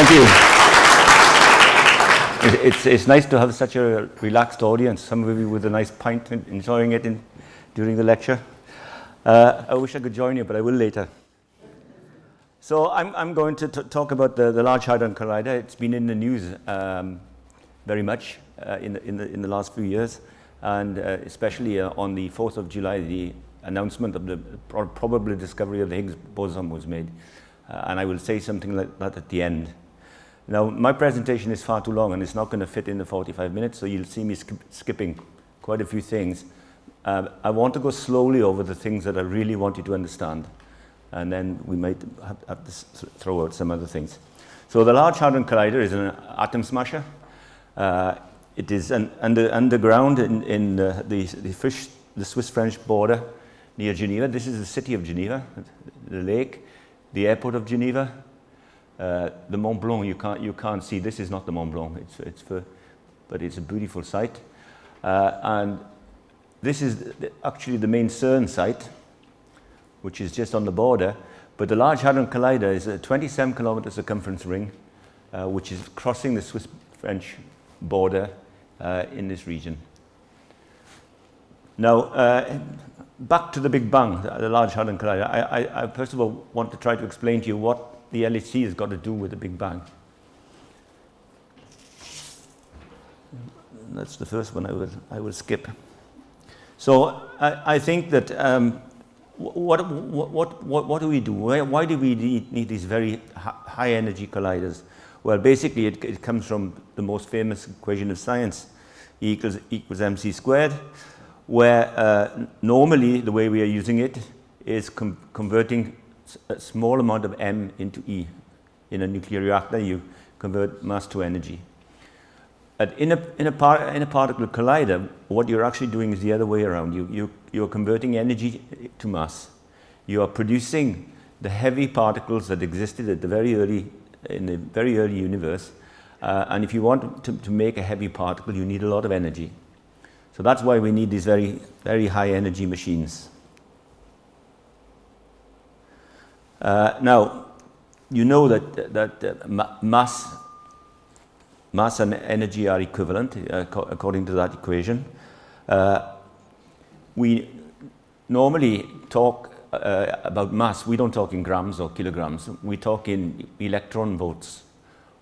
Thank you. It's nice to have such a relaxed audience, some of you with a nice pint and enjoying it during the lecture. I wish I could join you, but I will later. So I'm going to talk about the Large Hadron Collider. It's been in the news very much in the last few years, and especially on the 4th of July, the announcement of the probable discovery of the Higgs boson was made. And I will say something like that at the end. Now, my presentation is far too long, and it's not going to fit in the 45 minutes, so you'll see me skipping quite a few things. I want to go slowly over the things that I really want you to understand, and then we might have to throw out some other things. So the Large Hadron Collider is an atom smasher. It is underground in the Swiss-French border near Geneva. This is the city of Geneva, the lake, the airport of Geneva. The Mont Blanc, you can't see. This is not the Mont Blanc. But it's a beautiful site. And this is actually the main CERN site, which is just on the border. But the Large Hadron Collider is a 27-kilometer circumference ring, which is crossing the Swiss-French border in this region. Now, back to the Big Bang, the Large Hadron Collider. I first of all want to try to explain to you what the LHC has got to do with the Big Bang. That's the first one I will skip. So I think that what do we do? Why do we need these very high energy colliders? Well, basically it comes from the most famous equation of science, E equals mc squared, where normally the way we are using it is converting a small amount of m into E. In a nuclear reactor, you convert mass to energy. In a particle collider, what you're actually doing is the other way around. You're converting energy to mass. You are producing the heavy particles that existed in the very early universe. And if you want to make a heavy particle, you need a lot of energy. So that's why we need these very, very high energy machines. Now, you know that mass and energy are equivalent according to that equation. We normally talk about mass. We don't talk in grams or kilograms. We talk in electron volts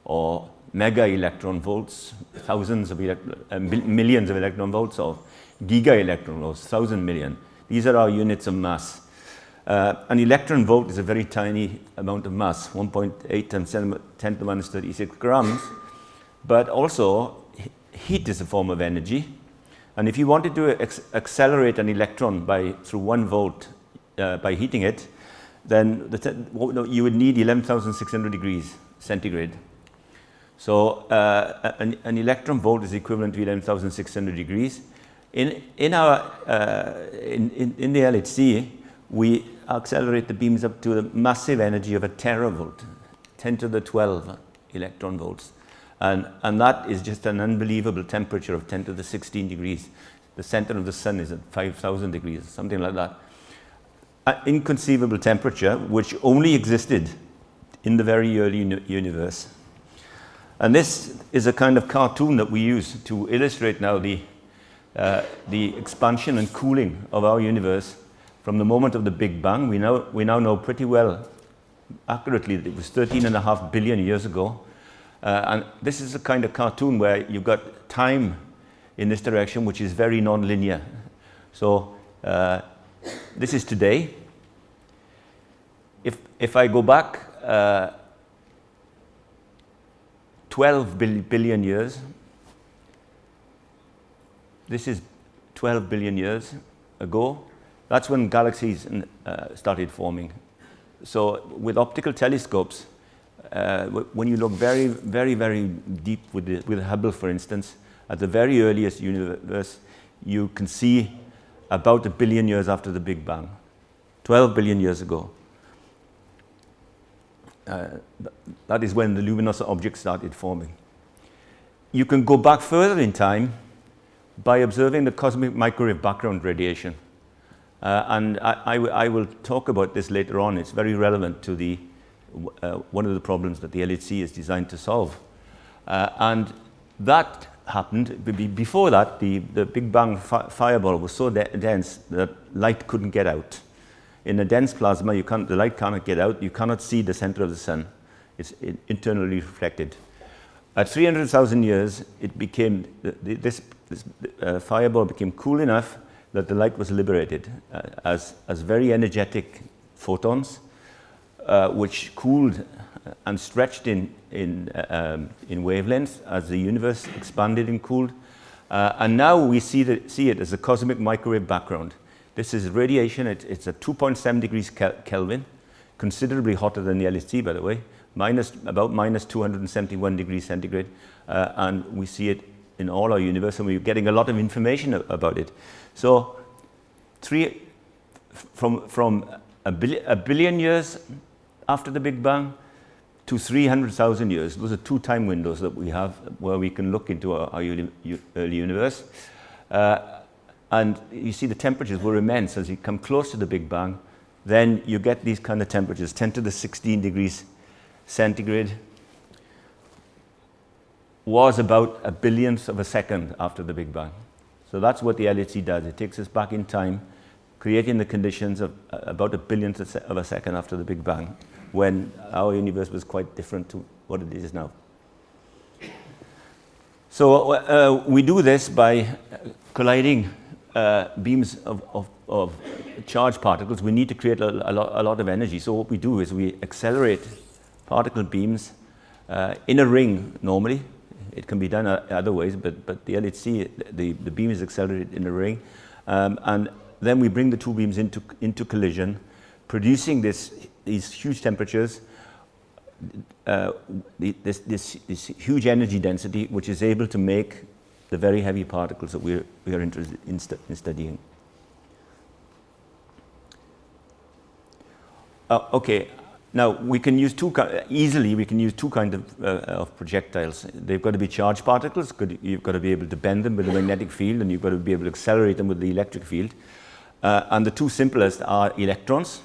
or mega electron volts, thousands of millions of electron volts, or giga electron volts, 1,000 million. These are our units of mass. An electron volt is a very tiny amount of mass, 1.8 times 10 to the minus 36 grams. But also, heat is a form of energy. And if you wanted to accelerate an electron through 1 volt by heating it, then you would need 11,600 degrees centigrade. So an electron volt is equivalent to 11,600 degrees. In the LHC, we accelerate the beams up to a massive energy of a teravolt, 10 to the 12 electron volts. And that is just an unbelievable temperature of 10 to the 16 degrees. The center of the sun is at 5,000 degrees, something like that. An inconceivable temperature which only existed in the very early universe. And this is a kind of cartoon that we use to illustrate now the expansion and cooling of our universe from the moment of the Big Bang. We now know pretty well, accurately, that it was 13.5 billion years ago. And this is a kind of cartoon where you've got time in this direction, which is very non-linear. So this is today. If I go back 12 billion years, this is 12 billion years ago. That's when galaxies started forming. So with optical telescopes, when you look very, very, very deep with Hubble, for instance, at the very earliest universe, you can see about 1 billion years after the Big Bang, 12 billion years ago. That is when the luminous objects started forming. You can go back further in time by observing the cosmic microwave background radiation. And I will talk about this later on. It's very relevant to one of the problems that the LHC is designed to solve. And that happened. Before that, the Big Bang fireball was so dense that light couldn't get out. In a dense plasma, the light cannot get out. You cannot see the center of the sun. It's internally reflected. At 300,000 years, it became this fireball became cool enough that the light was liberated as very energetic photons, which cooled and stretched in wavelength as the universe expanded and cooled. And now we see it as a cosmic microwave background. This is radiation. It's at 2.7 degrees Kelvin, considerably hotter than the LHC, by the way, about minus 271 degrees centigrade. And we see it in all our universe, and we're getting a lot of information about it. So from a billion years after the Big Bang to 300,000 years, those are 2 time windows that we have where we can look into our early universe. And you see the temperatures were immense. As you come close to the Big Bang, then you get these kind of temperatures, 10 to the 16 degrees centigrade was about a billionth of a second after the Big Bang. So that's what the LHC does. It takes us back in time, creating the conditions of about a billionth of a second after the Big Bang, when our universe was quite different to what it is now. So we do this by colliding beams of charged particles. We need to create a lot of energy. So what we do is we accelerate particle beams in a ring normally. It can be done other ways, but the LHC, the beam is accelerated in a ring. And then we bring the 2 beams into collision, producing these huge temperatures, this huge energy density, which is able to make the very heavy particles that we are interested in studying. Okay, now we can use easily we can use 2 kinds of projectiles. They've got to be charged particles. You've got to be able to bend them with the magnetic field, and you've got to be able to accelerate them with the electric field. And the 2 simplest are electrons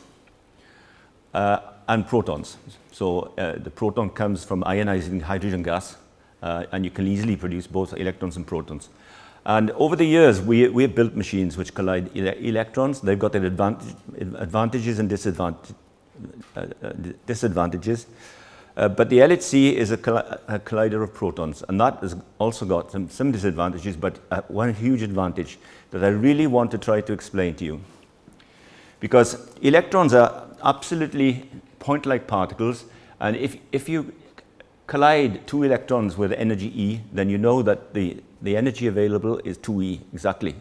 and protons. So the proton comes from ionizing hydrogen gas, and you can easily produce both electrons and protons. And over the years, we have built machines which collide electrons. They've got their advantages and disadvantages. But the LHC is a collider of protons, and that has also got some disadvantages, but one huge advantage that I really want to try to explain to you. Because electrons are absolutely point-like particles, and if you collide 2 electrons with energy E, then you know that the energy available is 2E exactly.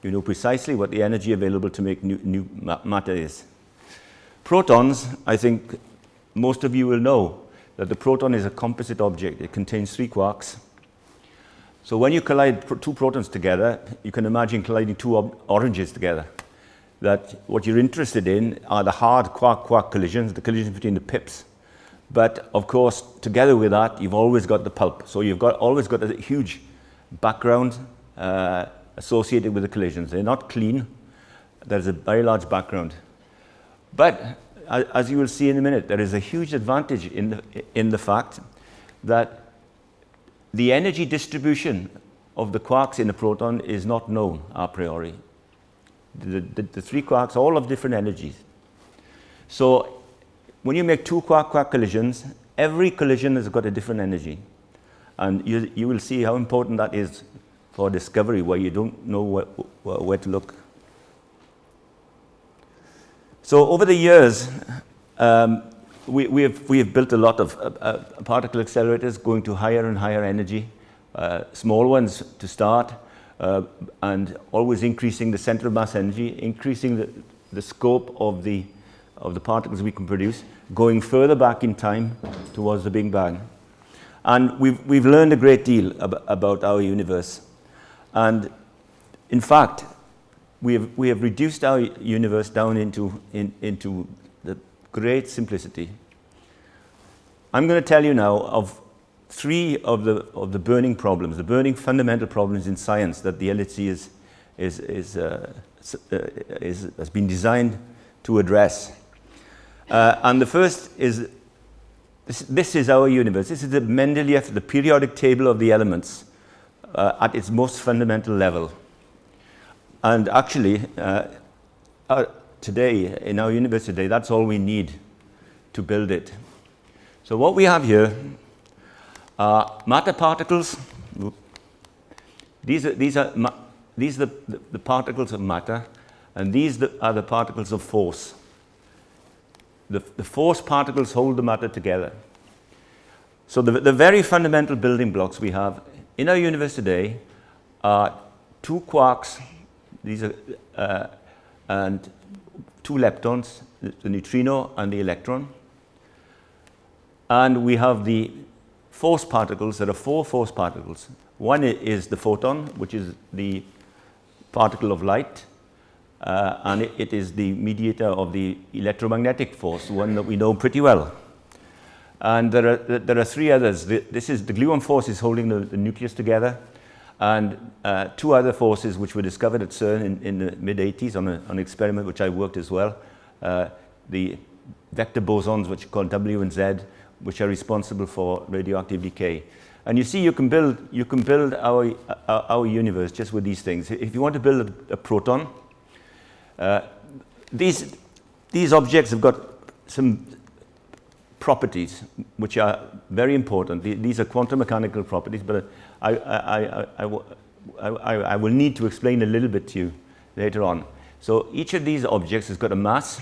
You know precisely what the energy available to make new matter is. Protons, I think most of you will know that the proton is a composite object. It contains 3 quarks. So when you collide 2 protons together, you can imagine colliding 2 oranges together. That what you're interested in are the hard quark-quark collisions, the collisions between the pips. But of course, together with that, you've always got the pulp. So you've always got a huge background associated with the collisions. They're not clean. There's a very large background. But as you will see in a minute, there is a huge advantage in the fact that the energy distribution of the quarks in a proton is not known a priori. The 3 quarks, all of different energies. So when you make 2 quark-quark collisions, every collision has got a different energy. And you will see how important that is for discovery, where you don't know where to look. So over the years, we have built a lot of particle accelerators going to higher and higher energy, small ones to start, and always increasing the center of mass energy, increasing the scope of the particles we can produce, going further back in time towards the Big Bang. And we've learned a great deal about our universe. And in fact, we have reduced our universe down into the great simplicity. I'm going to tell you now of 3 of the burning problems, the burning fundamental problems in science that the LHC has been designed to address. And the first is This is our universe. This is the Mendeleev, the periodic table of the elements at its most fundamental level. And actually, today, in our universe today, that's all we need to build it. So what we have here are matter particles. These are the particles of matter, and these are the particles of force. The force particles hold the matter together. So the very fundamental building blocks we have in our universe today are two quarks, these are, and two leptons, the neutrino and the electron. And we have the force particles. There are four force particles. One is the photon, which is the particle of light, and it is the mediator of the electromagnetic force, one that we know pretty well. And there are three others. This is the gluon force is holding the nucleus together, and two other forces which were discovered at CERN in the mid-80s on an experiment which I worked as well. The vector bosons, which are called W and Z, which are responsible for radioactive decay. And you see, you can build our universe just with these things. If you want to build a proton, these objects have got some properties which are very important. These are quantum mechanical properties, but I will need to explain a little bit to you later on. So each of these objects has got a mass,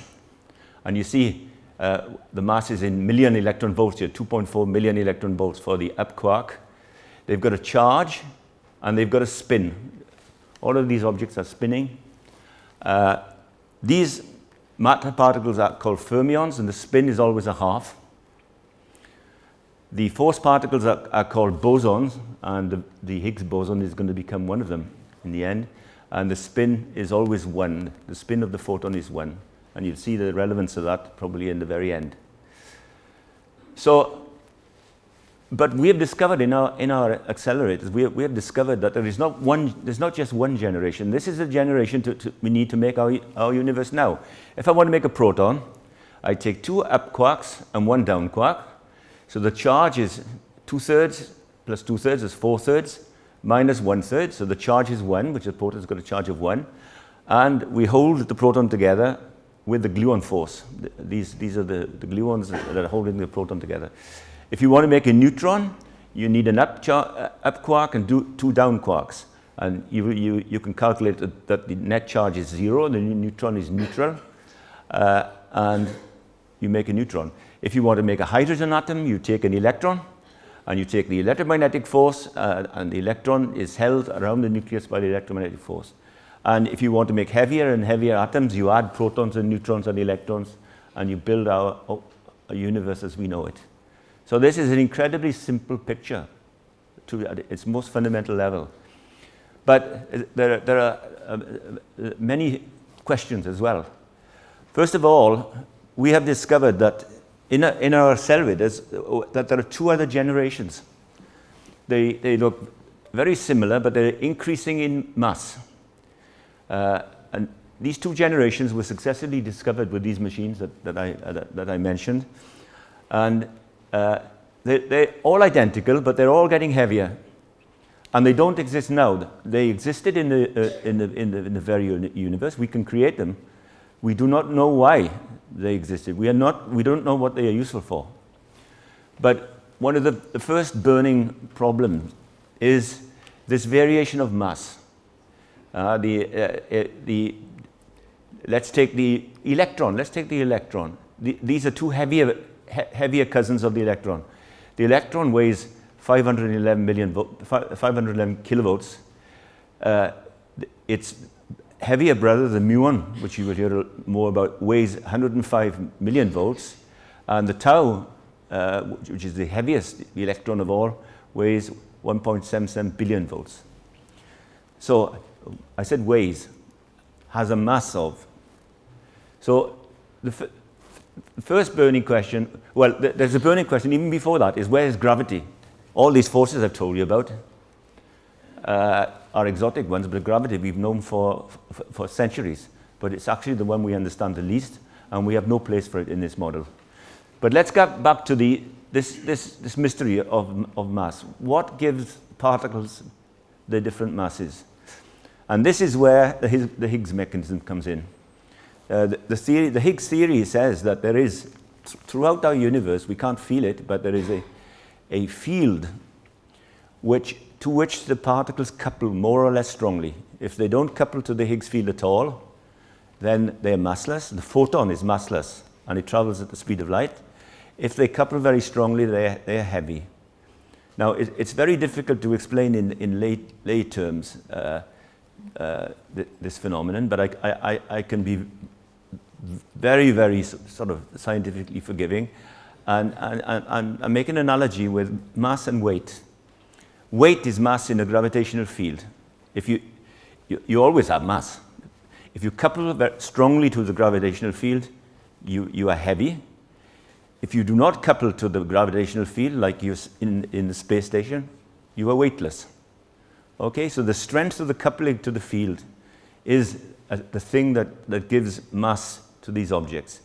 and you see the mass is in million electron volts here, 2.4 million electron volts for the up quark. They've got a charge, and they've got a spin. All of these objects are spinning. These matter particles are called fermions, and the spin is always a half. The force particles are called bosons, and the Higgs boson is going to become one of them in the end. And the spin is always 1. The spin of the photon is 1. And you'll see the relevance of that probably in the very end. So, but we have discovered in our accelerators, we have discovered that there's not just one generation. This is a generation we need to make our universe now. If I want to make a proton, I take two up quarks and one down quark. So the charge is 2/3 plus 2/3 is 4/3 minus 1/3. So the charge is 1, which the proton's got a charge of 1. And we hold the proton together with the gluon force. These are the gluons that are holding the proton together. If you want to make a neutron, you need an up quark and two down quarks. And you can calculate that the net charge is 0, the neutron is neutral, and you make a neutron. If you want to make a hydrogen atom, you take an electron, and you take the electromagnetic force, and the electron is held around the nucleus by the electromagnetic force. And if you want to make heavier and heavier atoms, you add protons and neutrons and electrons, and you build our universe as we know it. So this is an incredibly simple picture to its most fundamental level. But there are many questions as well. First of all, we have discovered that in our accelerators that there are two other generations. They look very similar, but they're increasing in mass. And these two generations were successively discovered with these machines that I mentioned. And they're all identical, but they're all getting heavier. And they don't exist now. They existed in the very universe. We can create them. We do not know why they existed. We don't know what they are useful for. But one of the first burning problems is this variation of mass. Let's take the electron. These are two heavier cousins of the electron. The electron weighs 511 kilovolts. Its heavier brother, the muon, which you will hear more about, weighs 105 million volts. And the tau, which is the heaviest electron of all, weighs 1.77 billion volts. So I said weighs, has a mass of. So the first burning question, well, there's a burning question even before that, is where is gravity? All these forces I've told you about are exotic ones, but gravity we've known for centuries. But it's actually the one we understand the least, and we have no place for it in this model. But let's get back to this mystery of mass. What gives particles their different masses? And this is where the Higgs mechanism comes in. The Higgs theory says that there is, throughout our universe, we can't feel it, but there is a field to which the particles couple more or less strongly. If they don't couple to the Higgs field at all, then they're massless. The photon is massless, and it travels at the speed of light. If they couple very strongly, they're heavy. Now, it's very difficult to explain in lay terms this phenomenon, but I can be very, very sort of scientifically forgiving, and make an analogy with mass and weight. Weight is mass in a gravitational field. If you always have mass. If you couple very strongly to the gravitational field, you are heavy. If you do not couple to the gravitational field, like you in the space station, you are weightless. Okay, so the strength of the coupling to the field is the thing that gives mass to these objects.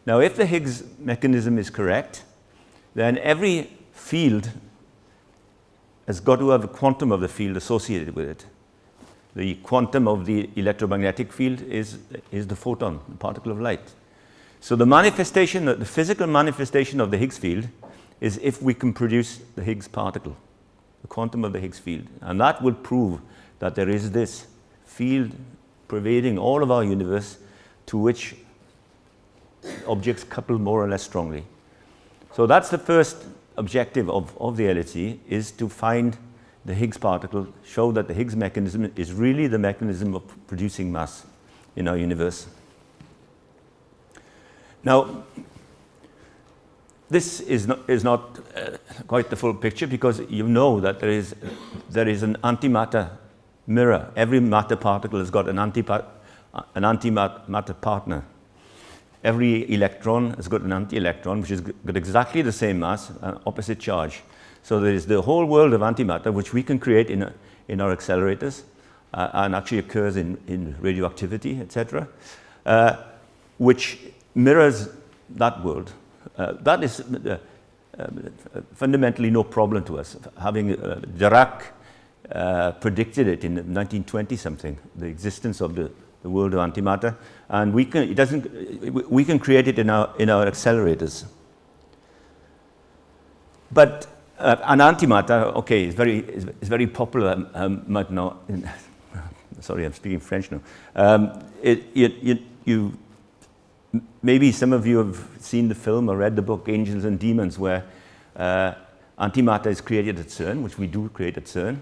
Now, if the Higgs mechanism is correct, then every field has got to have a quantum of the field associated with it. The quantum of the electromagnetic field is the photon, the particle of light. So the manifestation, the physical manifestation of the Higgs field is if we can produce the Higgs particle, the quantum of the Higgs field. And that will prove that there is this field pervading all of our universe to which objects couple more or less strongly. So that's the first objective of the LHC, is to find the Higgs particle, show that the Higgs mechanism is really the mechanism of producing mass in our universe. Now, this is not quite the full picture, because you know that there is an antimatter mirror. Every matter particle has got an antimatter partner. Every electron has got an anti-electron, which has got exactly the same mass and opposite charge. So there is the whole world of antimatter, which we can create in our accelerators, and actually occurs in radioactivity, etc., which mirrors that world. That is fundamentally no problem to us. Having Dirac predicted it in 1920-something, the existence of the world of antimatter, and we can create it in our accelerators. But an antimatter, okay, is very popular now. Sorry, I'm speaking French now. Maybe some of you have seen the film or read the book Angels and Demons, where antimatter is created at CERN, which we do create at CERN,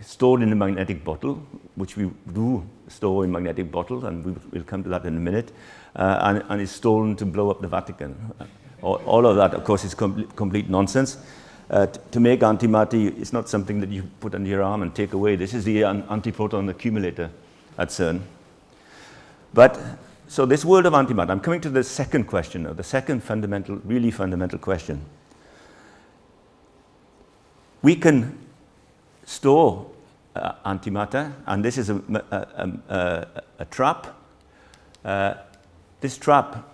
stored in a magnetic bottle, which we do store in magnetic bottles, and we'll come to that in a minute, and is stolen to blow up the Vatican. All of that, of course, is complete nonsense. To make antimatter, it's not something that you put under your arm and take away. This is the antiproton accumulator at CERN. But so this world of antimatter, I'm coming to the second question now, the second really fundamental question. We can store antimatter, and this is a trap. This trap,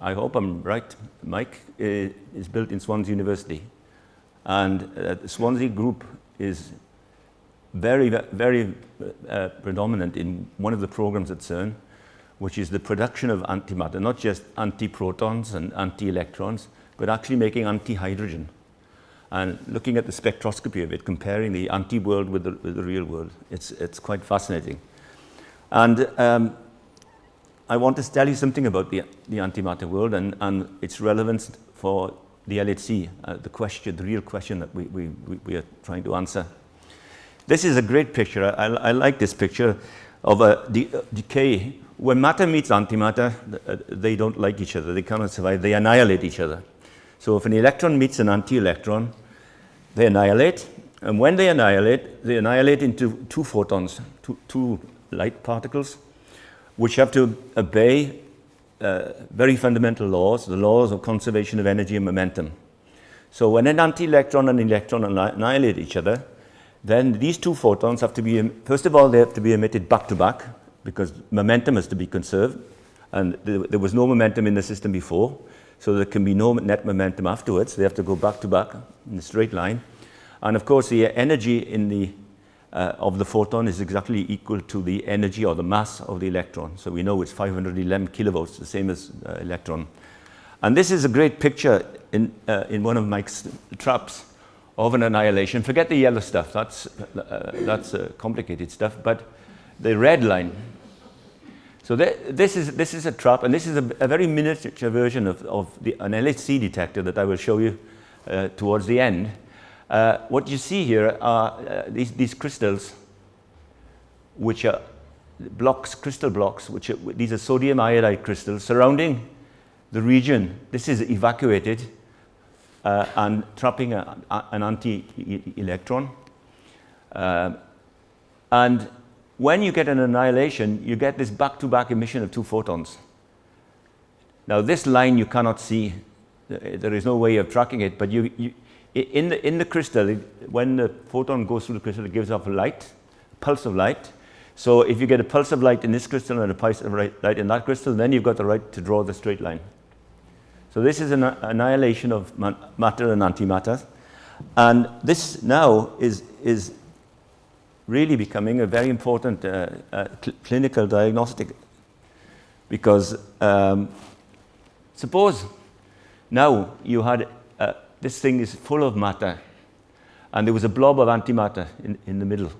I hope I'm right, Mike, is built in Swansea University. And the Swansea group is very, very predominant in one of the programs at CERN, which is the production of antimatter, not just antiprotons and anti-electrons, but actually making anti-hydrogen. And looking at the spectroscopy of it, comparing the anti-world with the real world, it's quite fascinating. And I want to tell you something about the antimatter world and its relevance for the LHC, the real question that we are trying to answer. This is a great picture. I like this picture of a decay. When matter meets antimatter, they don't like each other. They cannot survive. They annihilate each other. So if an electron meets an anti-electron, they annihilate. And when they annihilate into two photons, two light particles, which have to obey very fundamental laws, the laws of conservation of energy and momentum. So when an anti-electron and an electron annihilate each other, then these two photons have to be, first of all, they have to be emitted back to back, because momentum has to be conserved, and there was no momentum in the system before. so there can be no net momentum afterwards. They have to go back to back in a straight line. And of course, the energy in the of the photon is exactly equal to the energy or the mass of the electron. So we know it's 511 kilovolts, the same as electron. And this is a great picture in one of Mike's traps of an annihilation. Forget the yellow stuff, that's complicated stuff, but the red line. So this is a trap, and this is a very miniature version of an LHC detector that I will show you towards the end. What you see here are these crystals, which are crystal blocks, these are sodium iodide crystals surrounding the region. This is evacuated and trapping an anti-electron. And when you get an annihilation, you get this back-to-back emission of 2 photons. Now, this line you cannot see. There is no way of tracking it, but in the crystal, when the photon goes through the crystal, it gives off a pulse of light. So if you get a pulse of light in this crystal and a pulse of light in that crystal, then you've got the right to draw the straight line. So this is an annihilation of matter and antimatter. And this now is really becoming a very important clinical diagnostic, because suppose now you had this thing is full of matter, and there was a blob of antimatter in the middle.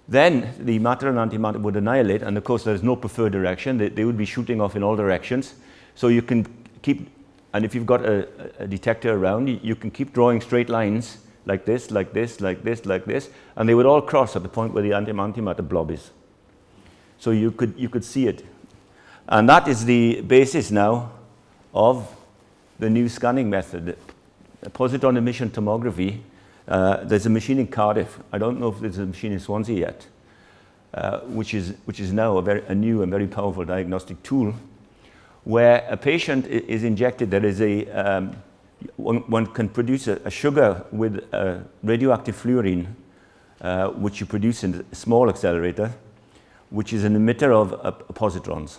Then the matter and antimatter would annihilate, and of course there's no preferred direction. They would be shooting off in all directions. So you can keep, and if you've got a detector around, you can keep drawing straight lines like this, like this, like this, like this, and they would all cross at the point where the antimatter blob is. So you could see it. And that is the basis now of the new scanning method. Positron emission tomography. There's a machine in Cardiff. I don't know if there's a machine in Swansea yet, which is now a new and very powerful diagnostic tool, where a patient is injected. There is one can produce a sugar with radioactive fluorine, which you produce in a small accelerator, which is an emitter of positrons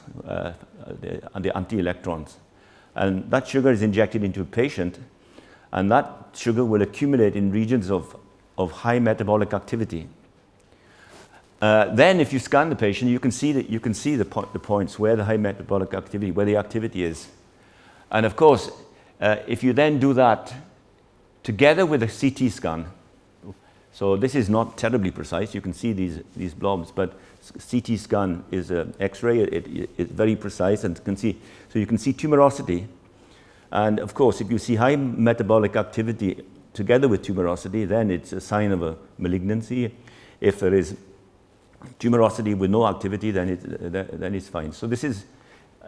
and the anti-electrons. And that sugar is injected into a patient, and that sugar will accumulate in regions of high metabolic activity. Then if you scan the patient, you can see the points where the high metabolic activity, where the activity is. And of course, if you then do that together with a CT scan, so this is not terribly precise, you can see these blobs, but CT scan is an X-ray, it's very precise, and you can see tumorosity. And of course, if you see high metabolic activity together with tumorosity, then it's a sign of a malignancy. If there is tumorosity with no activity, then it's fine. So this is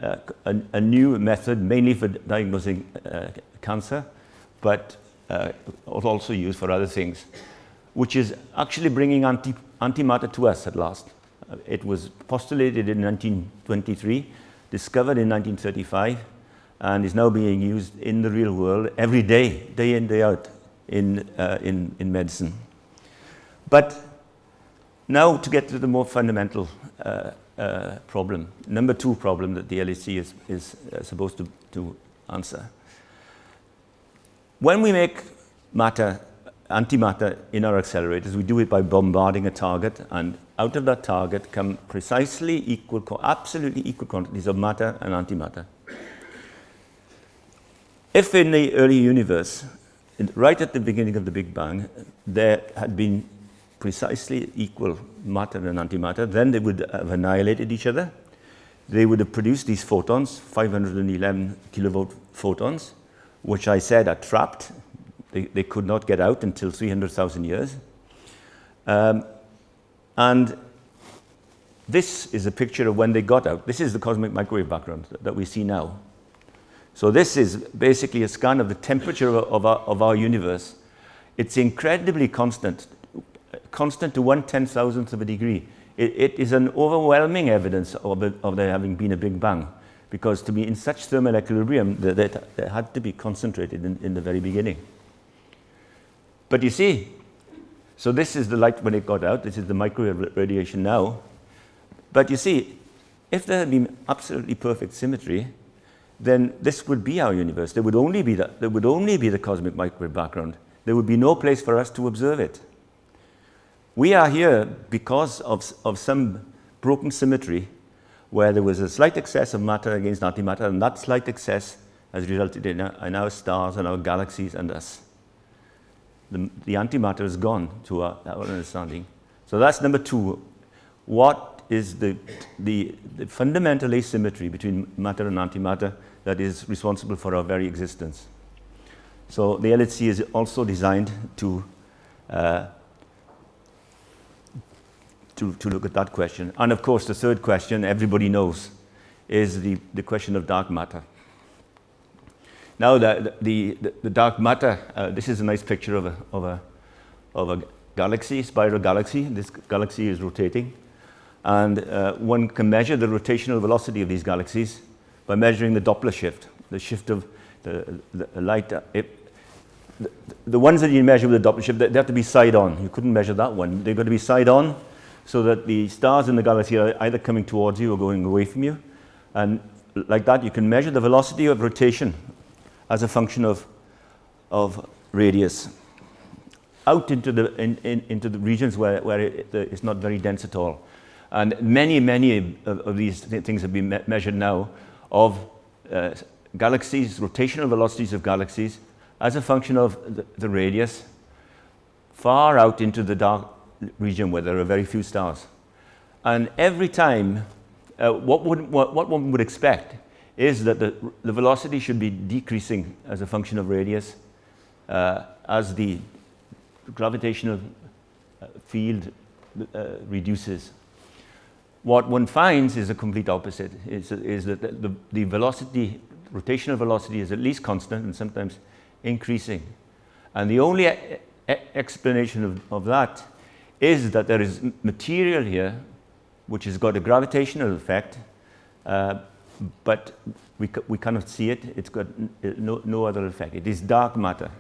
a new method, mainly for diagnosing cancer, but also used for other things, which is actually bringing antimatter to us at last. It was postulated in 1923, discovered in 1935, and is now being used in the real world every day, day in, day out, in medicine. But now to get to the more fundamental problem, number 2 problem that the LHC is supposed to answer. When we make antimatter in our accelerators, we do it by bombarding a target, and out of that target come precisely absolutely equal quantities of matter and antimatter. If in the early universe, right at the beginning of the Big Bang, there had been precisely equal matter and antimatter, then they would have annihilated each other. They would have produced these photons, 511 kilovolt photons, which I said are trapped. They could not get out until 300,000 years. And this is a picture of when they got out. This is the cosmic microwave background that we see now. So this is basically a scan of the temperature of our universe. It's incredibly constant to 1/10,000th of a degree. It is an overwhelming evidence of there having been a Big Bang, because to be in such thermal equilibrium, they had to be concentrated in the very beginning. But you see, so this is the light when it got out. This is the microwave radiation now. But you see, if there had been absolutely perfect symmetry, then this would be our universe. There would only be the cosmic microwave background. There would be no place for us to observe it. We are here because of some broken symmetry where there was a slight excess of matter against antimatter, and that slight excess has resulted in our stars and our galaxies and us. The antimatter is gone to our understanding. So that's number two. What is the fundamental asymmetry between matter and antimatter that is responsible for our very existence? So the LHC is also designed to look at that question. And of course, the third question everybody knows is the question of dark matter. Now, the dark matter, this is a nice picture of a galaxy, spiral galaxy. This galaxy is rotating. And one can measure the rotational velocity of these galaxies by measuring the Doppler shift, the shift of the light. The ones that you measure with the Doppler shift, they have to be side on. You couldn't measure that one. They've got to be side on so that the stars in the galaxy are either coming towards you or going away from you. And like that, you can measure the velocity of rotation as a function of radius out into the regions where it's not very dense at all. And many of these things have been measured now of galaxies, rotational velocities of galaxies as a function of the radius far out into the dark region where there are very few stars. And every time, what one would expect is that the velocity should be decreasing as a function of radius as the gravitational field reduces. What one finds is a complete opposite, is that the velocity, rotational velocity is at least constant and sometimes increasing. And the only explanation of that is that there is material here which has got a gravitational effect, but we cannot see it. It's got no other effect. It is dark matter.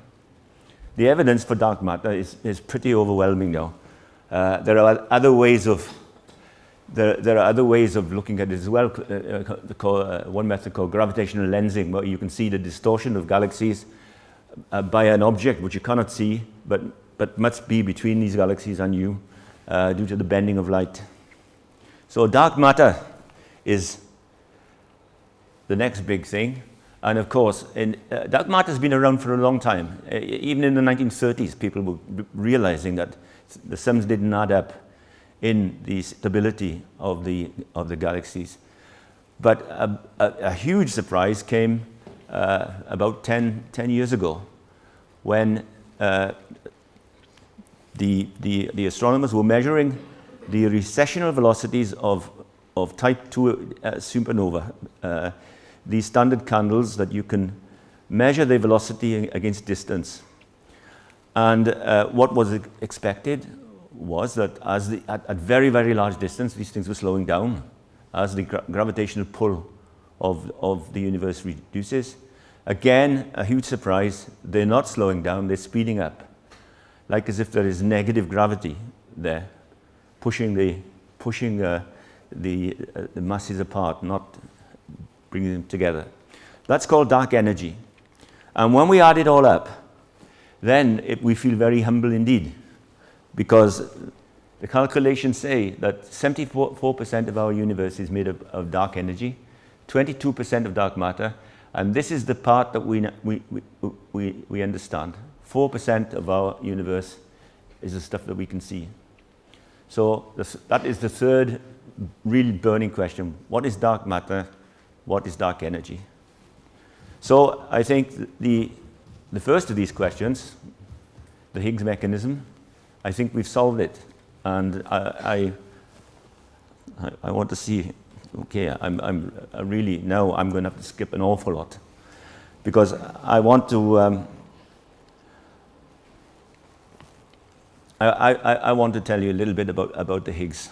The evidence for dark matter is pretty overwhelming now. There are other ways of looking at it as well. One method called gravitational lensing, where you can see the distortion of galaxies by an object which you cannot see, but must be between these galaxies and you due to the bending of light. So dark matter is the next big thing. And of course, dark matter has been around for a long time. Even in the 1930s, people were realizing that the sums didn't add up in the stability of the galaxies. But a huge surprise came about 10 years ago when the astronomers were measuring the recessional velocities of type 2 supernova, these standard candles that you can measure their velocity against distance. And what was expected was that at very, very large distance, these things were slowing down as the gravitational pull of the universe reduces. Again, a huge surprise, they're not slowing down, they're speeding up, like as if there is negative gravity there, pushing the masses apart, not bringing them together. That's called dark energy. And when we add it all up, then we feel very humble indeed, because the calculations say that 74% of our universe is made of dark energy, 22% of dark matter, and this is the part that we understand. 4% of our universe is the stuff that we can see. So that is the third really burning question. What is dark matter? What is dark energy? So I think the first of these questions, the Higgs mechanism, I think we've solved it. And I want to see, okay, I'm really, now I'm going to have to skip an awful lot, because I want to I want to tell you a little bit about the Higgs.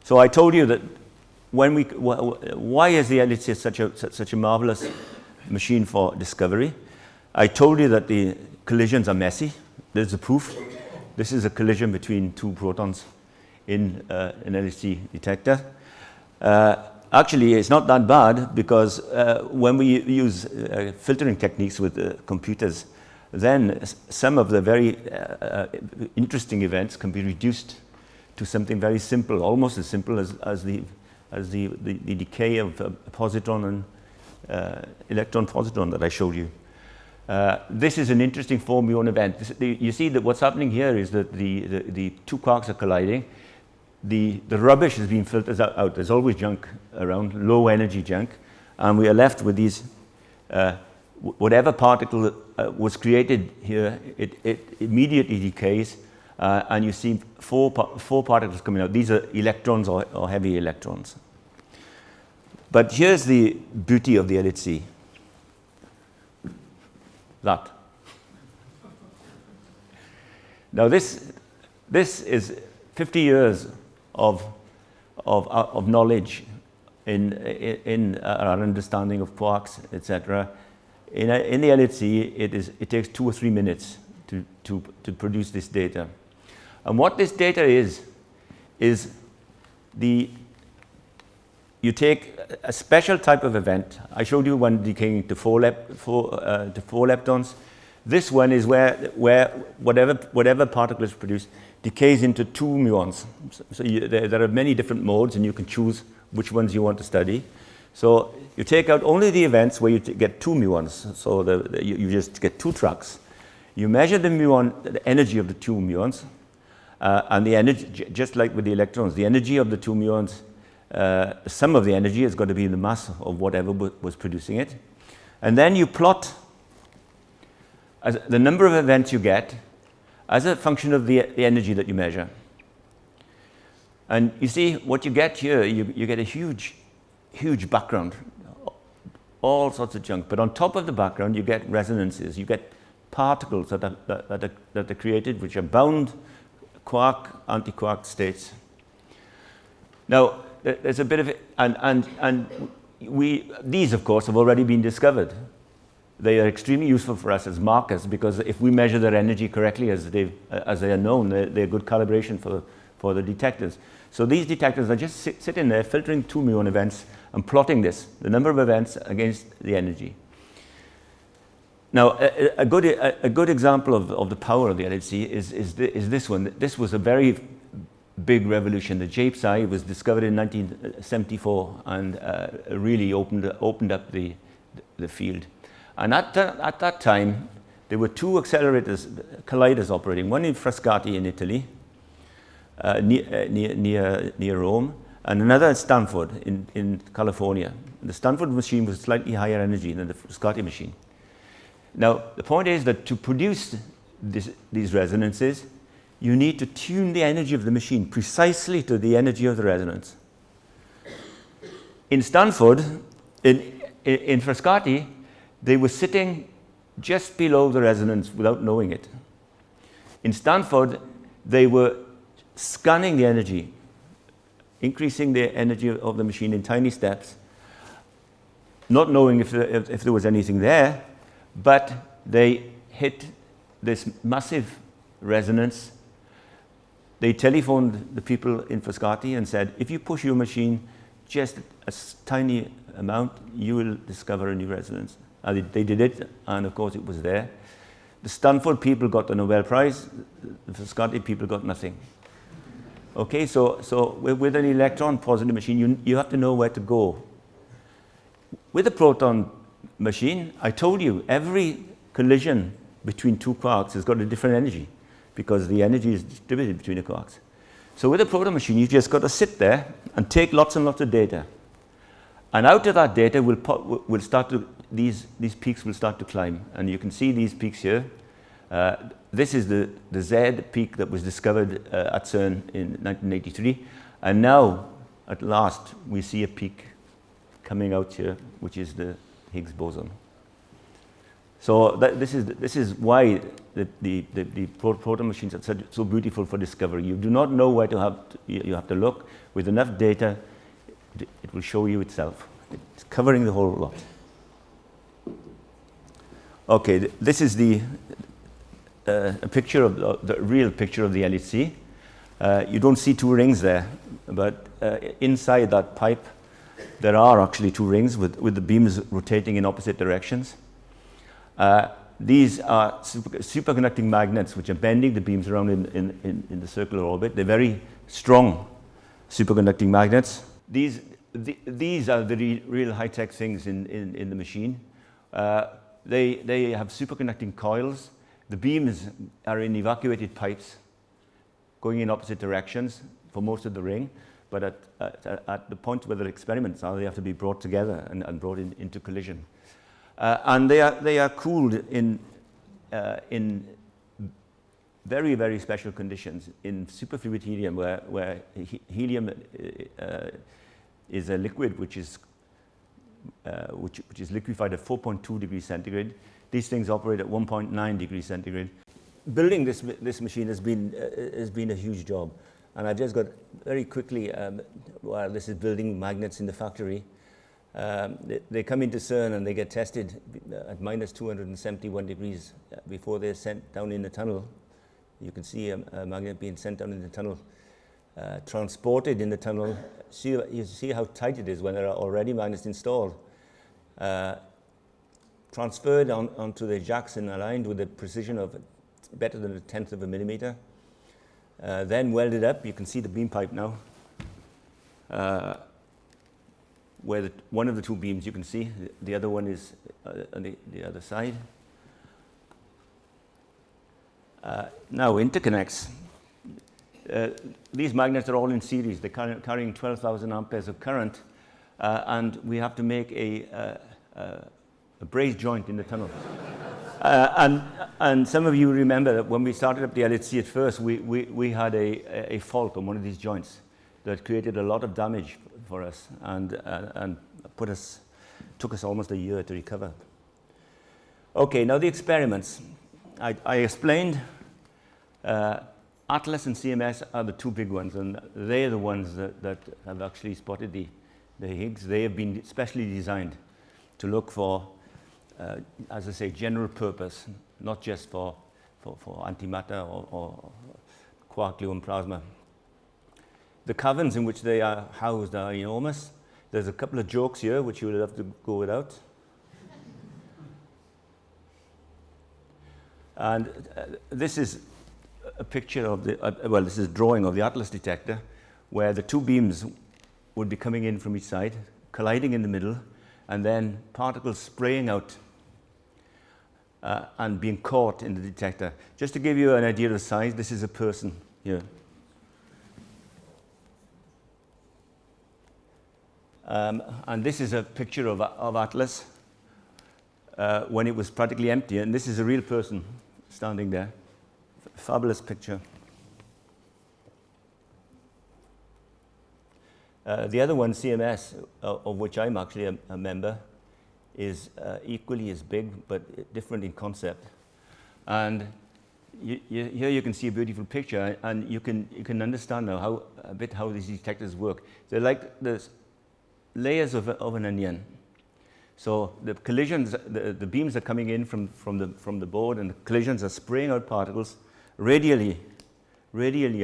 So I told you that why is the LHC such a marvelous machine for discovery? I told you that the collisions are messy. There's the proof. This is a collision between two protons in an LHC detector. actually, it's not that bad because when we use filtering techniques with computers, then some of the very interesting events can be reduced to something very simple, almost as simple as the decay of a positron and electron-positron that I showed you. This is an interesting four-muon event. You see that what's happening here is that the two quarks are colliding. The rubbish is being filtered out. There's always junk around, low energy junk, and we are left with these, whatever particle was created here, it immediately decays, and you see four particles coming out. These are electrons or heavy electrons. But here's the beauty of the LHC. That. Now this is 50 years of knowledge in our understanding of quarks, etc. In the LHC, it takes 2 or 3 minutes to produce this data. And what this data is you take a special type of event. I showed you one decaying to four leptons. This one is where whatever particle is produced decays into 2 muons. So there are many different modes, and you can choose which ones you want to study. So you take out only the events where you get 2 muons. So you just get 2 tracks. You measure the energy of the 2 muons, and the energy, just like with the electrons, the energy of the 2 muons, some of the energy is going to be the mass of whatever was producing it. And then you plot the number of events you get as a function of the energy that you measure. And you see what you get here, you get a huge background, all sorts of junk. But on top of the background, you get resonances. You get particles that are created, which are bound quark, anti-quark states. Now, there's a bit of it, and these, of course, have already been discovered. They are extremely useful for us as markers, because if we measure their energy correctly as they are known, they're good calibration for the detectors. So these detectors are just sitting there filtering 2 muon events and plotting the number of events against the energy. Now, a good example of the power of the LHC is this one. This was a very big revolution. The JPSI was discovered in 1974 and really opened up the field. And at that time, there were 2 colliders operating, one in Frascati in Italy, near Rome, and another at Stanford in California. The Stanford machine was slightly higher energy than the Frascati machine. Now, the point is that to produce these resonances, you need to tune the energy of the machine precisely to the energy of the resonance. In Stanford, in Frascati, they were sitting just below the resonance without knowing it. In Stanford, they were scanning the energy, increasing the energy of the machine in tiny steps, not knowing if there was anything there, but they hit this massive resonance. They telephoned the people in Frascati and said, if you push your machine just a tiny amount, you will discover a new resonance. And they did it, and of course it was there. The Stanford people got the Nobel Prize, the Frascati people got nothing. Okay, so with an electron-positive machine, you have to know where to go. With a proton machine, I told you, every collision between 2 quarks has got a different energy, because the energy is distributed between the quarks. So with a proton machine, you just got to sit there and take lots and lots of data. And out of that data, these peaks will start to climb. And you can see these peaks here. This is the Z peak that was discovered at CERN in 1983. And now, at last, we see a peak coming out here, which is the Higgs boson. So this is why the proton machines are so beautiful for discovery. You do not know where you have to look. With enough data, it will show you itself. It's covering the whole lot. Okay, this is a picture of the real picture of the LHC. You don't see 2 rings there, but inside that pipe, there are actually two rings with the beams rotating in opposite directions. These are superconducting magnets which are bending the beams around in the circular orbit. They're very strong superconducting magnets. These are the real high-tech things in the machine. They have superconducting coils. The beams are in evacuated pipes going in opposite directions for most of the ring, but at the point where the experiments are, they have to be brought together and brought into collision. And they are cooled in very, very special conditions in superfluid helium, where helium is a liquid which is liquefied at 4.2 degrees centigrade. These things operate at 1.9 degrees centigrade. Building this machine has been a huge job, and I've just got very quickly, while this is building magnets in the factory, they come into CERN and they get tested at minus 271 degrees before they're sent down in the tunnel. You can see a magnet being sent down in the tunnel, transported in the tunnel. You see how tight it is when there are already magnets installed. Transferred onto the jacks and aligned with a precision of better than a tenth of a millimeter. Then welded up. You can see the beam pipe now. Where one of the two beams you can see, the other one is on the other side. Now interconnects. These magnets are all in series. They're carrying 12,000 amperes of current, and we have to make a brace joint in the tunnel. And some of you remember that when we started up the LHC at first, we had a fault on one of these joints that created a lot of damage for us and took us almost a year to recover. Okay, now the experiments. I explained Atlas and CMS are the two big ones, and they're the ones that have actually spotted the Higgs. They have been specially designed to look for, as I say, general purpose, not just for antimatter or quark-gluon plasma. The caverns in which they are housed are enormous. There's a couple of jokes here which you will have to go without. And this is a picture of this is a drawing of the Atlas detector, where the two beams would be coming in from each side, colliding in the middle, and then particles spraying out and being caught in the detector. Just to give you an idea of the size, this is a person here. And this is a picture of Atlas when it was practically empty, and this is a real person standing there. Fabulous picture. The other one, CMS, of which I'm actually a member, is equally as big but different in concept. And here you can see a beautiful picture, and you can understand now how these detectors work. They're like the layers of an onion. So the collisions, the beams are coming in from the board, and the collisions are spraying out particles radially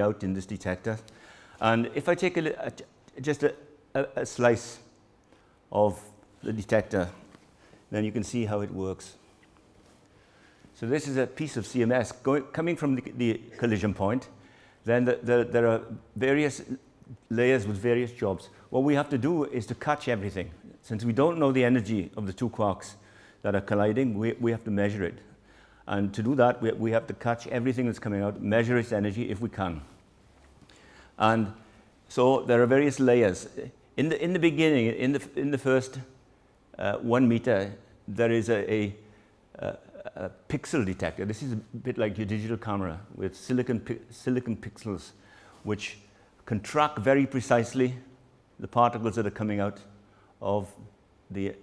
out in this detector. And if I take just a slice of the detector, then you can see how it works. So this is a piece of CMS coming from the collision point. Then there are various layers with various jobs. What we have to do is to catch everything. Since we don't know the energy of the two quarks that are colliding, we have to measure it. And to do that, we have to catch everything that's coming out, measure its energy if we can. And so there are various layers. In the beginning, in the first 1 meter, there is a pixel detector. This is a bit like your digital camera with silicon pixels, which can track very precisely the particles that are coming out of the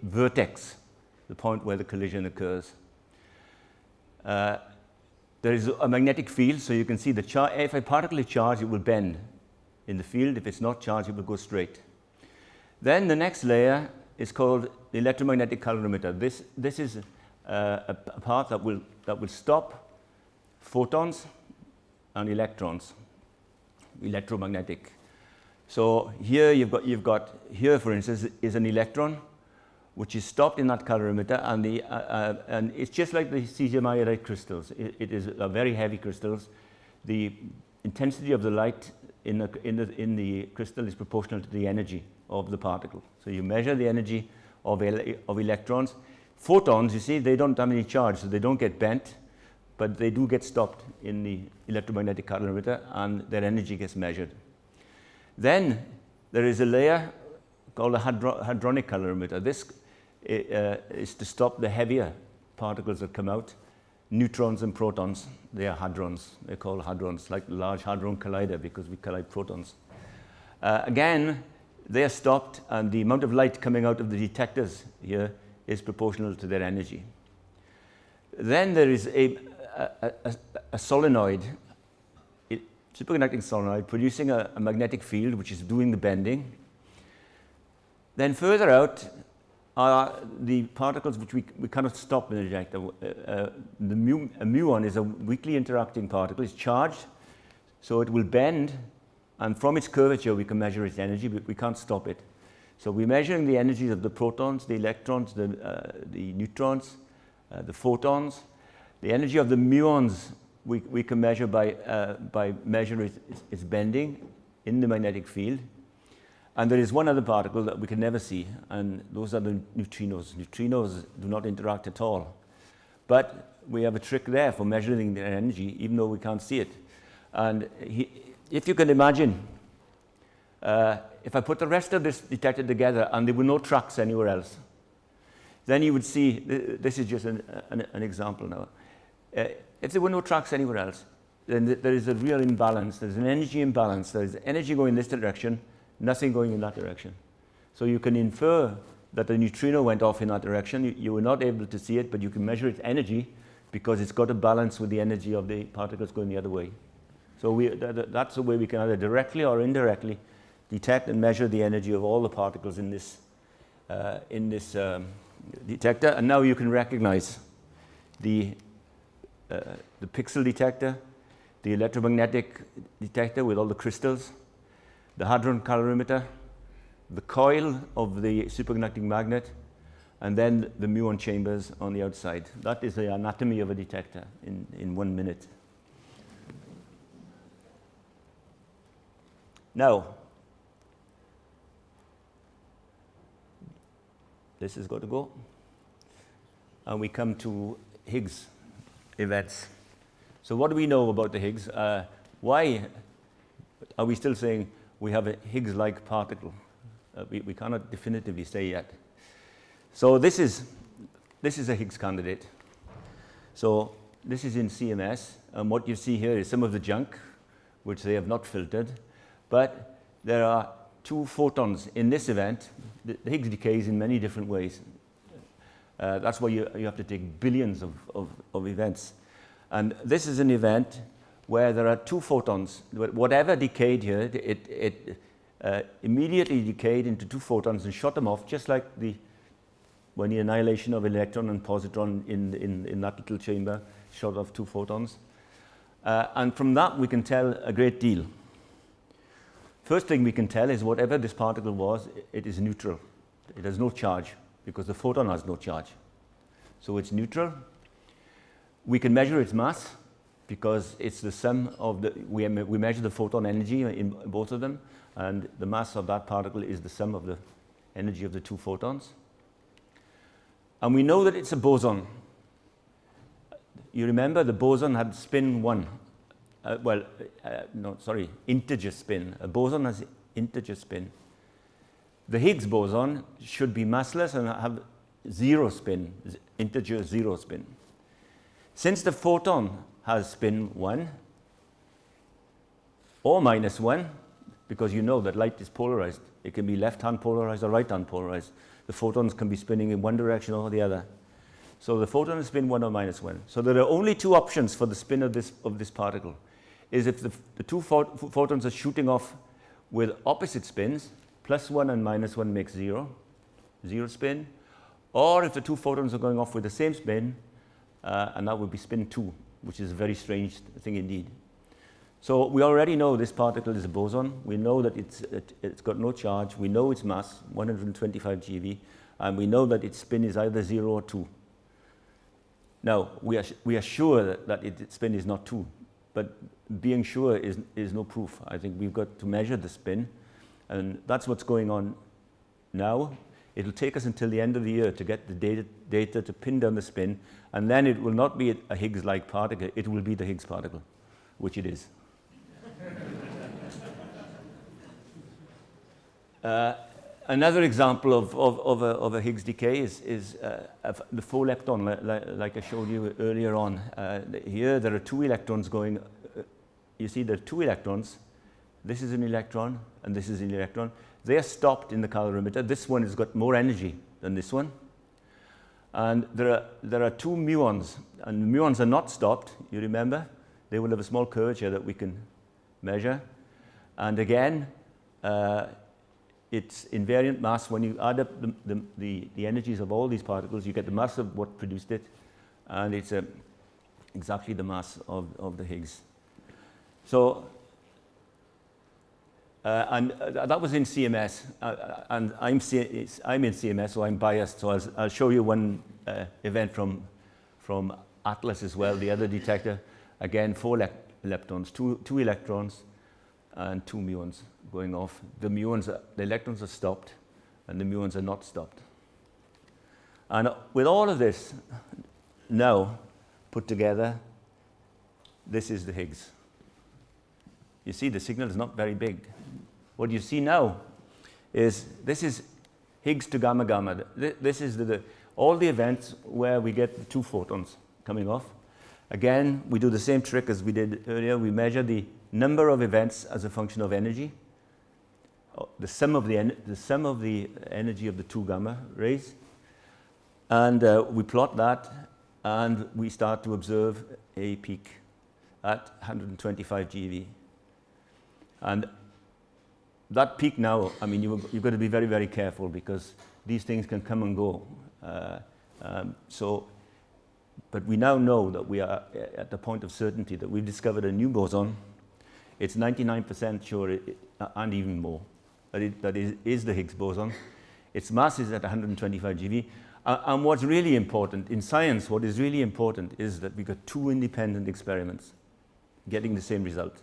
vertex, the point where the collision occurs. There is a magnetic field, so you can see if a particle is charged, it will bend in the field. If it's not charged, it will go straight. Then the next layer is called the electromagnetic calorimeter. This is a part that will stop photons and electrons, electromagnetic. So here you've got here, for instance, is an electron which is stopped in that calorimeter, and it's just like the cesium iodide crystals. It is very heavy crystals. The intensity of the light in the crystal is proportional to the energy of the particle. So you measure the energy of electrons. Photons, you see, they don't have any charge, so they don't get bent, but they do get stopped in the electromagnetic calorimeter, and their energy gets measured. Then there is a layer called a hadronic calorimeter. This is to stop the heavier particles that come out, neutrons and protons. They are hadrons. They're called hadrons, like the Large Hadron Collider, because we collide protons. Again, they are stopped, and the amount of light coming out of the detectors here is proportional to their energy. Then there is a solenoid, superconducting solenoid, producing a magnetic field which is doing the bending. Then further out are the particles which we cannot stop in the detector. A muon is a weakly interacting particle. It's charged, so it will bend, and from its curvature we can measure its energy, but we can't stop it. So we're measuring the energies of the protons, the electrons, the neutrons, the photons. The energy of the muons we can measure by measuring its bending in the magnetic field. And there is one other particle that we can never see, and those are the neutrinos. Neutrinos do not interact at all. But we have a trick there for measuring their energy, even though we can't see it. And if you can imagine, if I put the rest of this detector together and there were no tracks anywhere else, then you would see, this is just an example now. If there were no tracks anywhere else, then there is a real imbalance. There's an energy imbalance. There's energy going in this direction, nothing going in that direction. So you can infer that the neutrino went off in that direction. You were not able to see it, but you can measure its energy because it's got a balance with the energy of the particles going the other way. So that's the way we can either directly or indirectly detect and measure the energy of all the particles in this detector. And now you can recognize the pixel detector, the electromagnetic detector with all the crystals, the hadron calorimeter, the coil of the superconducting magnet, and then the muon chambers on the outside. That is the anatomy of a detector in 1 minute. Now, this has got to go. And we come to Higgs events. So what do we know about the Higgs? Why are we still saying we have a Higgs-like particle? We cannot definitively say yet. So this is a Higgs candidate. So this is in CMS, and what you see here is some of the junk, which they have not filtered. But there are 2 photons in this event. The Higgs decays in many different ways. That's why you have to take billions of events. And this is an event where there are 2 photons. Whatever decayed here, it immediately decayed into 2 photons and shot them off, just like when the annihilation of electron and positron in that little chamber shot off 2 photons. And from that we can tell a great deal. First thing we can tell is whatever this particle was, it is neutral. It has no charge because the photon has no charge. So it's neutral. We can measure its mass because it's the sum of we measure the photon energy in both of them, and the mass of that particle is the sum of the energy of the 2 photons. And we know that it's a boson. You remember the boson had spin 1. Integer spin. A boson has integer spin. The Higgs boson should be massless and have 0 spin, integer 0 spin. Since the photon has spin 1 or -1, because you know that light is polarized, it can be left-hand polarized or right-hand polarized. The photons can be spinning in one direction or the other. So the photon is spin 1 or -1. So there are only 2 options for the spin of this particle. Is if the 2 photons are shooting off with opposite spins, +1 and -1 makes 0 spin, or if the 2 photons are going off with the same spin, and that would be spin 2, which is a very strange thing indeed. So we already know this particle is a boson. We know that it's got no charge. We know its mass, 125 GeV, and we know that its spin is either 0 or 2. Now, we are sure that its spin is not 2, but being sure is no proof. I think we've got to measure the spin, and that's what's going on now. It'll take us until the end of the year to get the data to pin down the spin, and then it will not be a Higgs-like particle, it will be the Higgs particle, which it is. Another example of a Higgs decay is the 4 lepton, like I showed you earlier on. Here there are 2 electrons going. You see there are 2 electrons. This is an electron, and this is an electron. They are stopped in the calorimeter. This one has got more energy than this one. And there are 2 muons, and muons are not stopped. You remember? They will have a small curvature that we can measure. And again, it's invariant mass. When you add up the energies of all these particles, you get the mass of what produced it, and it's exactly the mass of the Higgs. So, and that was in CMS, and I'm in CMS, so I'm biased. So I'll show you one event from Atlas as well, the other detector. Again, 4 leptons, 2 electrons, and 2 muons going off. The electrons are stopped, and the muons are not stopped. And with all of this now put together, this is the Higgs. You see, the signal is not very big. What you see now is this is Higgs to gamma gamma. This is all the events where we get the 2 photons coming off. Again, we do the same trick as we did earlier. We measure the number of events as a function of energy, the sum of the energy of the 2 gamma rays, and we plot that, and we start to observe a peak at 125 GeV. And that peak now, I mean, you've got to be very, very careful because these things can come and go. But we now know that we are at the point of certainty that we've discovered a new boson. It's 99% sure, and even more, that is the Higgs boson. Its mass is at 125 GeV. And what's really important, in science, what is really important is that we got 2 independent experiments getting the same result.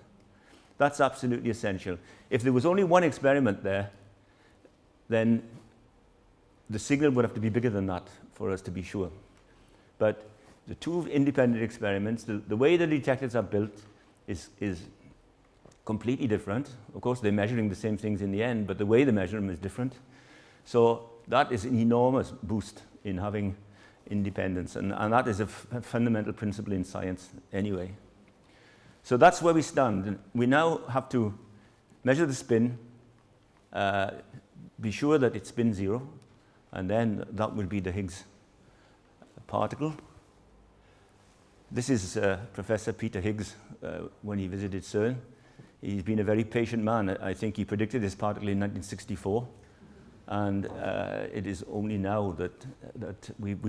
That's absolutely essential. If there was only one experiment there, then the signal would have to be bigger than that for us to be sure. But the 2 independent experiments, the way the detectors are built is completely different. Of course, they're measuring the same things in the end, but the way they measure them is different. So that is an enormous boost in having independence, and that is a fundamental principle in science anyway. So that's where we stand. We now have to measure the spin, be sure that it spins 0, and then that will be the Higgs particle. This is Professor Peter Higgs when he visited CERN. He's been a very patient man. I think he predicted this particle in 1964, and it is only now that we've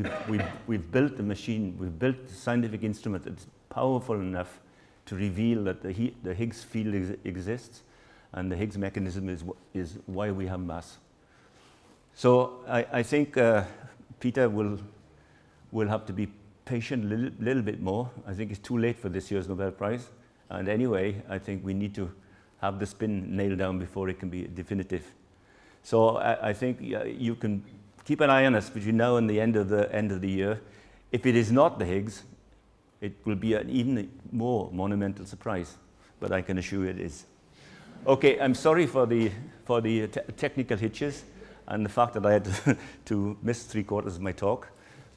built the machine, we've built the scientific instrument that's powerful enough to reveal that the Higgs field exists, and the Higgs mechanism is why we have mass. So I think Peter will have to be patient a little bit more. I think it's too late for this year's Nobel Prize. And anyway, I think we need to have the spin nailed down before it can be definitive. So I think you can keep an eye on us between now and the end of the year. If it is not the Higgs, it will be an even more monumental surprise, but I can assure you it is. Okay, I'm sorry for the technical hitches and the fact that I had to miss 3/4 of my talk,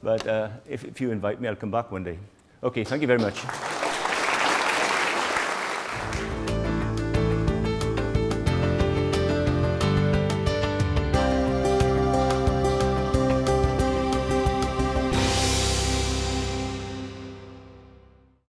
but if you invite me, I'll come back one day. Okay, thank you very much.